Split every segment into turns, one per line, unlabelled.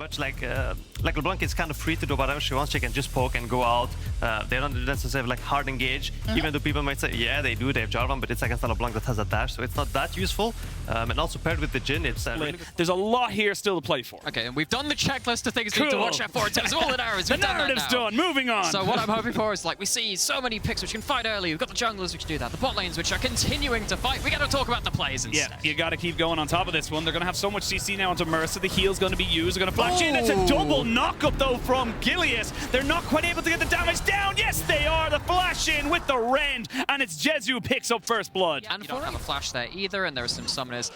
Much like LeBlanc is kind of free to do whatever she wants. She can just poke and go out. They don't necessarily like hard engage. Even though people might say, yeah, they do. They have Jarvan, but it's against LeBlanc that has a dash, so it's not that useful. And also paired with the Jhin, it's really good.
There's a lot here still to play for.
Okay, and we've done the checklist of things we need to watch out for in terms of all the narratives.
The narrative's done. Moving on.
So what I'm hoping for is like we see so many picks which can fight early. We've got the junglers which can do that. The bot lanes which are continuing to fight. We got to talk about the plays instead.
Yeah, you got to keep going on top of this one. They're going to have so much CC now onto Mersa. The heal's going to be used. They're going to flash in. It's a double knock-up though from Gilius. They're not quite able to get the damage down. Yes, they are. The flash in with the rend, and it's Jezu who picks up first blood.
And you don't have a flash there either, and there are some summoners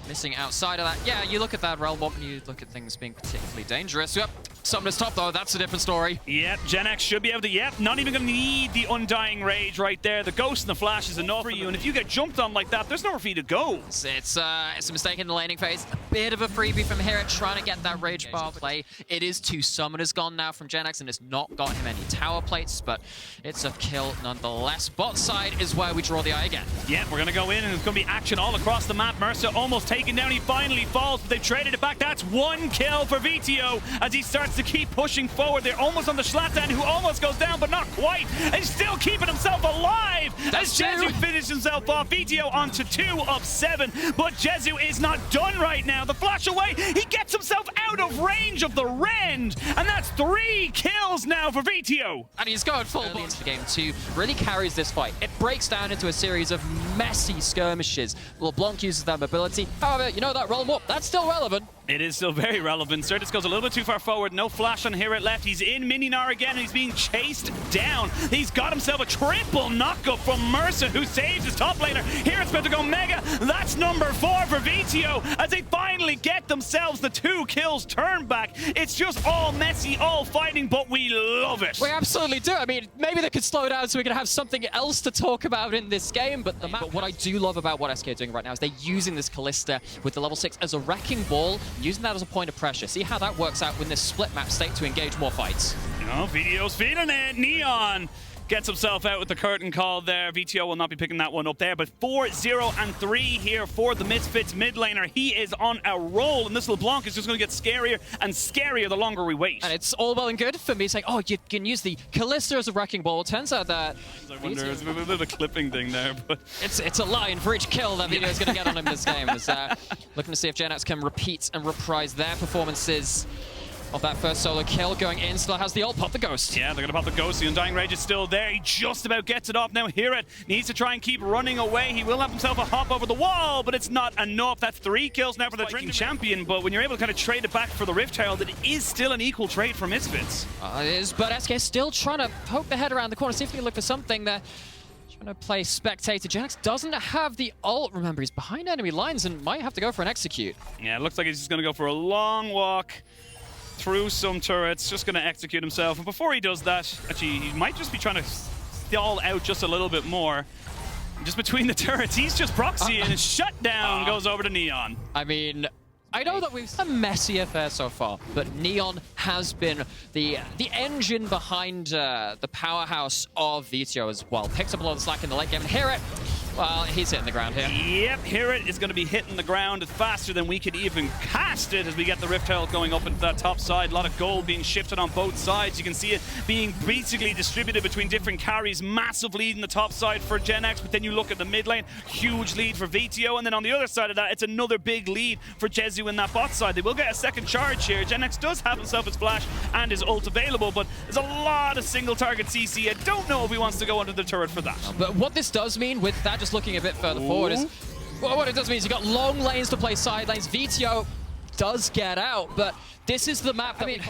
missing outside of that. Yeah, you look at that realm up and you look at things being particularly dangerous. Yep, summoners top though, that's a different story.
Yep, Jenax should be able to, not even going to need the Undying Rage right there. The Ghost and the Flash is enough for you, and if you get jumped on like that, there's nowhere for you to go.
It's a mistake in the laning phase. A bit of a freebie from HiRit trying to get that Rage bar play. It is 2 summoners gone now from Jenax, and it's not got him any tower plates, but it's a kill nonetheless. Bot side is where we draw the eye again.
Yeah, we're going to go in, and there's going to be action all across the map. Mersa almost taken down. He finally falls, but they've traded it back. That's 1 kill for Vetheo as he starts to keep pushing forward. They're almost on the Shlatan, who almost goes down, but not quite. And still keeping himself alive as Jezu finishes himself off. Vetheo onto 2 of 7, but Jezu is not done right now. The flash away, he gets himself out of range of the rend, and that's 3 kills now for Vetheo.
And he's going full early into the game too. Really carries this fight. It breaks down into a series of messy skirmishes. LeBlanc uses that mobility. However, you know that realm up, that's still relevant.
It is still very relevant. Sertuss goes a little bit too far forward. No flash on HiRit left. He's in mini Gnar again, and he's being chased down. He's got himself a triple knockup from Mersa, who saves his top laner. HiRit's about to go mega. That's number 4 for Vetheo as they finally get themselves the 2 kills turn back. It's just all messy, all fighting, but we love it.
We absolutely do. I mean, maybe they could slow down so we can have something else to talk about in this game, but what I do love about what SK are doing right now is they're using this Kalista with the level 6 as a wrecking ball, using that as a point of pressure. See how that works out in this split map state to engage more fights.
Oh, Vetheo's feeling it. Neon gets himself out with the curtain call there. Vetheo will not be picking that one up there, but 4-0-3 here for the Misfits mid laner. He is on a roll, and this LeBlanc is just going to get scarier and scarier the longer we wait.
And it's all well and good for me saying, oh, you can use the Kalista as a wrecking ball. It turns out that
I wonder, it's a bit of a clipping thing there, but
it's a line for each kill that Vetheo is going to get on him this game. It's, looking to see if Jenax can repeat and reprise their performances of that first solo kill. Going in, still has the ult, pop the Ghost.
Yeah, they're going to pop the Ghost. The Undying Rage is still there. He just about gets it off now. HiRit needs to try and keep running away. He will have himself a hop over the wall, but it's not enough. That's 3 kills now for the Tryndamere champion, but when you're able to kind of trade it back for the Rift Herald, it is still an equal trade for Misfits.
It is, but SK is still trying to poke their head around the corner, see if they can look for something there. Trying to play Spectator. Jenax doesn't have the ult. Remember, he's behind enemy lines and might have to go for an execute.
Yeah, it looks like he's just going to go for a long walk through some turrets, just going to execute himself. And before he does that, actually, he might just be trying to stall out just a little bit more. Just between the turrets, he's just proxying and shut down, goes over to Neon.
I mean, I know that we've had a messy affair so far, but Neon has been the engine behind the powerhouse of Vetheo as well. Picks up a lot of slack in the late game, and HiRit, well, he's hitting the ground here.
Yep, HiRit is going to be hitting the ground faster than we could even cast it as we get the Rift Herald going up into that top side. A lot of gold being shifted on both sides. You can see it being basically distributed between different carries. Massive lead in the top side for Jenax, but then you look at the mid lane, huge lead for Vetheo, and then on the other side of that, it's another big lead for Jezu in that bot side. They will get a second charge here. Jenax does have himself his flash and his ult available, but there's a lot of single target CC. I don't know if he wants to go under the turret for that.
But what this does mean with that, just looking a bit further forward, is what it does mean is you've got long lanes to play side lanes. Vetheo does get out, but this is the map that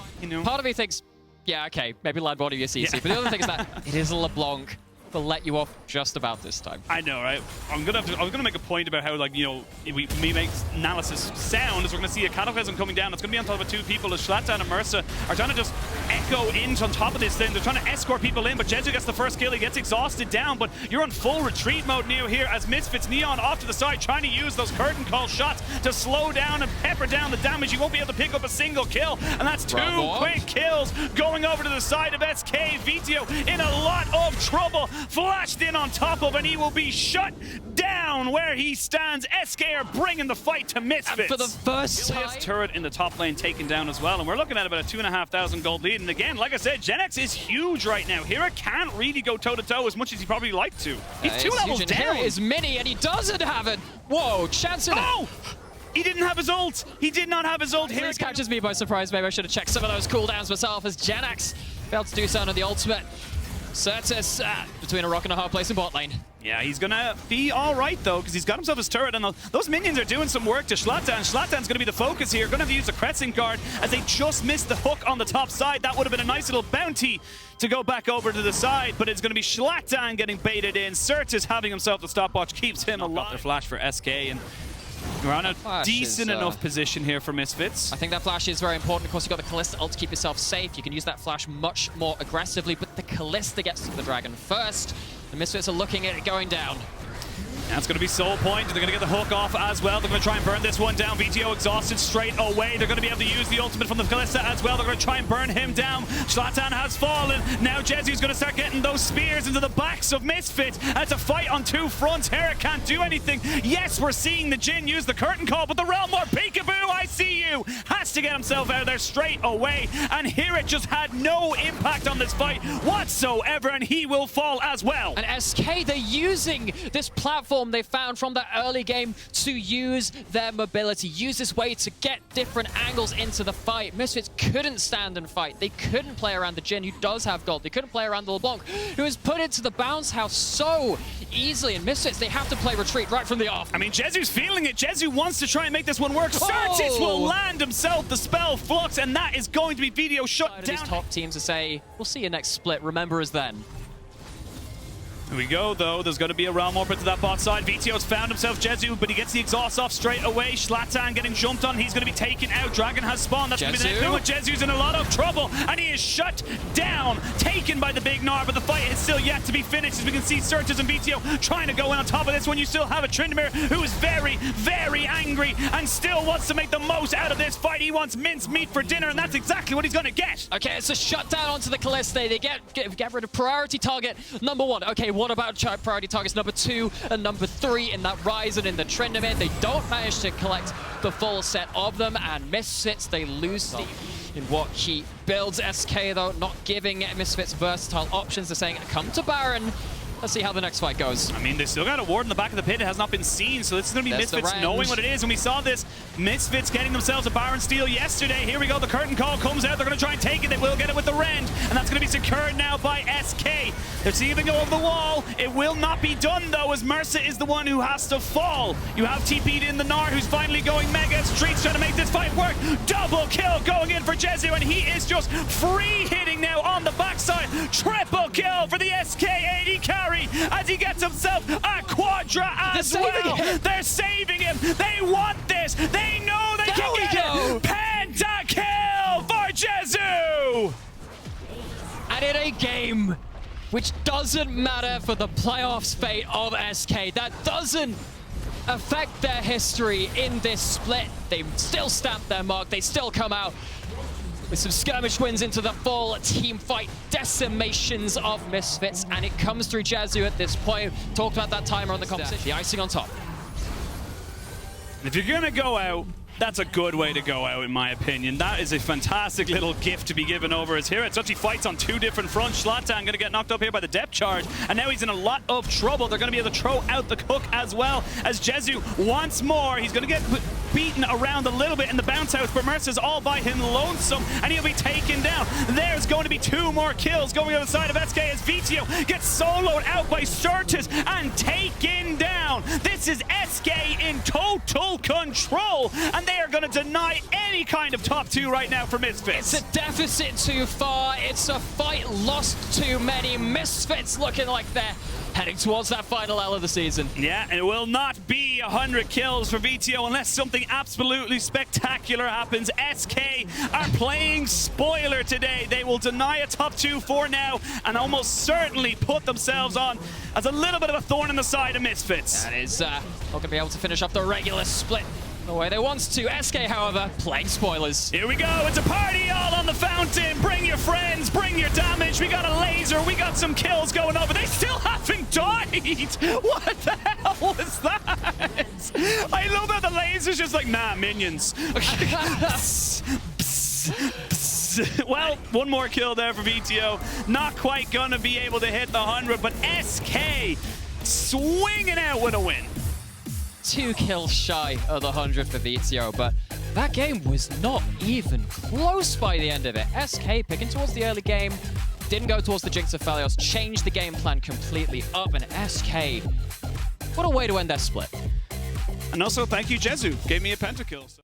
part of me thinks, yeah, okay, maybe land one of your CC, but the other thing is that it is a LeBlanc. will let you off just about this time.
I know, right? I'm gonna make a point about how, like, you know, we make analysis sound as we're gonna see a Cataclysm coming down. It's gonna be on top of two people as Shlatan and Mersa are trying to just echo in on top of this thing. They're trying to escort people in, but Jezu gets the first kill. He gets exhausted down, but you're on full retreat mode now here as Misfits Neon off to the side trying to use those curtain call shots to slow down and pepper down the damage. You won't be able to pick up a single kill, and that's two quick kills going over to the side of SK. Vetheo in a lot of trouble flashed in on top of, and he will be shut down where he stands. SK are bringing the fight to Misfits.
And for the first time.
Gilius turret in the top lane taken down as well, and we're looking at about a 2,500 gold lead. And again, like I said, Jenax is huge right now. HiRit can't really go toe-to-toe as much as he probably like to. He's 2 levels down.
HiRit is mini, and he doesn't have it. Whoa, chance in it.
Oh! He didn't have his ult. He did not have his ult.
This catches me by surprise. Maybe I should have checked some of those cooldowns myself as Jenax failed to do so on the ultimate. Sertuss between a rock and a hard place in bot lane.
Yeah, he's gonna be all right though, because he's got himself his turret, and those minions are doing some work to Shlatan. Shlatan's gonna be the focus here. Gonna have to use the Kretzing guard as they just missed the hook on the top side. That would have been a nice little bounty to go back over to the side, but it's gonna be Shlatan getting baited in. Sertuss having himself the stopwatch keeps him alive. Got their flash for SK, and we're on a decent enough position here for Misfits.
I think that flash is very important. Of course, you've got the Kalista ult to keep yourself safe. You can use that flash much more aggressively, but the Kalista gets to the dragon first. The Misfits are looking at it going down.
That's going to be Soul Point. They're going to get the hook off as well. They're going to try and burn this one down. Vetheo exhausted straight away. They're going to be able to use the ultimate from the Kalista as well. They're going to try and burn him down. Shlatan has fallen. Now Jezu's going to start getting those spears into the backs of Misfits. And it's a fight on two fronts. HiRit can't do anything. Yes, we're seeing the Jhin use the curtain call, but the Realm War Peekaboo, I see you, has to get himself out of there straight away. And HiRit just had no impact on this fight whatsoever, and he will fall as well.
And SK, they're using this platform they found from that early game to use their mobility, use this way to get different angles into the fight. Misfits couldn't stand and fight. They couldn't play around the Jhin, who does have gold. They couldn't play around the LeBlanc, who was put into the bounce house so easily. And Misfits, they have to play retreat right from the off.
I mean, Jezu's feeling it. Jezu wants to try and make this one work. Sertuss will land himself the spell Flux, and that is going to be Vetheo shut down.
These top teams to say, we'll see you next split. Remember us then.
Here we go, though. There's going to be a Realm Warper to that bot side. Vetheo's found himself Jezu, but he gets the exhaust off straight away. Shlatan getting jumped on. He's going to be taken out. Dragon has spawned. That's going to be the next one. Jezu's in a lot of trouble, and he is shut down. Taken by the big Gnar, but the fight is still yet to be finished. As we can see, Sertuss and Vetheo trying to go in on top of this one. You still have a Tryndamere who is very, very angry and still wants to make the most out of this fight. He wants minced meat for dinner, and that's exactly what he's going to get.
Okay, it's a shutdown onto the Kalista. They get rid of priority target number 1. Okay, what about priority targets number 2 and number 3 in that Ryze and in the Tryndamere? They don't manage to collect the full set of them, and Misfits, they lose in what he builds. SK, though, not giving Misfits versatile options. They're saying, come to Baron. Let's see how the next fight goes.
I mean, they still got a ward in the back of the pit. It has not been seen, so this is going to be Misfits knowing what it is. And we saw this, Misfits getting themselves a Baron steal yesterday. Here we go, the curtain call comes out. They're going to try and take it. They will get it with the Rend, and that's going to be secured now by SK. They're seeing them go over the wall. It will not be done, though, as Mersa is the one who has to fall. You have TP'd in the Gnar, who's finally going mega. Treatz trying to make this fight work. Double kill going in for Jezu, and he is just free hitting now on the backside. Triple kill for the SK AD carry as he gets himself a Quadra as well. They're saving him. They want this. They know they can get it. Penta kill for Jezu.
And in a game which doesn't matter for the playoffs fate of SK, that doesn't affect their history in this split. They still stamp their mark. They still come out with some skirmish wins into the full team fight, decimations of Misfits, and it comes through Jezu at this point. Talked about that timer on the competition. The icing on top.
If you're gonna go out, that's a good way to go out, in my opinion. That is a fantastic little gift to be given over as HiRit actually fights on 2 different fronts. Shlatan gonna get knocked up here by the depth charge, and now he's in a lot of trouble. They're gonna be able to throw out the hook as well, as Jezu once more, he's gonna get beaten around a little bit in the bounce house, but Mersa's all by him lonesome, and he'll be taken down. There's going to be 2 more kills going on the side of SK as Vetheo gets soloed out by Sertuss and taken down. This is SK in total control, and they are going to deny any kind of top 2 right now for Misfits.
It's a deficit too far. It's a fight lost too many. Misfits looking like they're heading towards that final L of the season.
Yeah, and it will not be 100 kills for Vetheo unless something absolutely spectacular happens. SK are playing spoiler today. They will deny a top 2 for now and almost certainly put themselves on as a little bit of a thorn in the side of Misfits.
That is not going to be able to finish off the regular split the way they want to. SK, however, playing spoilers.
Here we go. It's a party all on the fountain. Bring your friends. Bring your damage. We got a laser. We got some kills going over. They still haven't died. What the hell was that? I love that the laser's just like, nah, minions. Well, one more kill there for Vetheo. Not quite gonna be able to hit the 100, but SK swinging out with a win.
2 kills shy of the 100 for Vetheo, but that game was not even close by the end of it. SK picking towards the early game, didn't go towards the Jinx of Phelios, changed the game plan completely up, and SK, what a way to end their split.
And also, thank you, Jezu. Gave me a pentakill.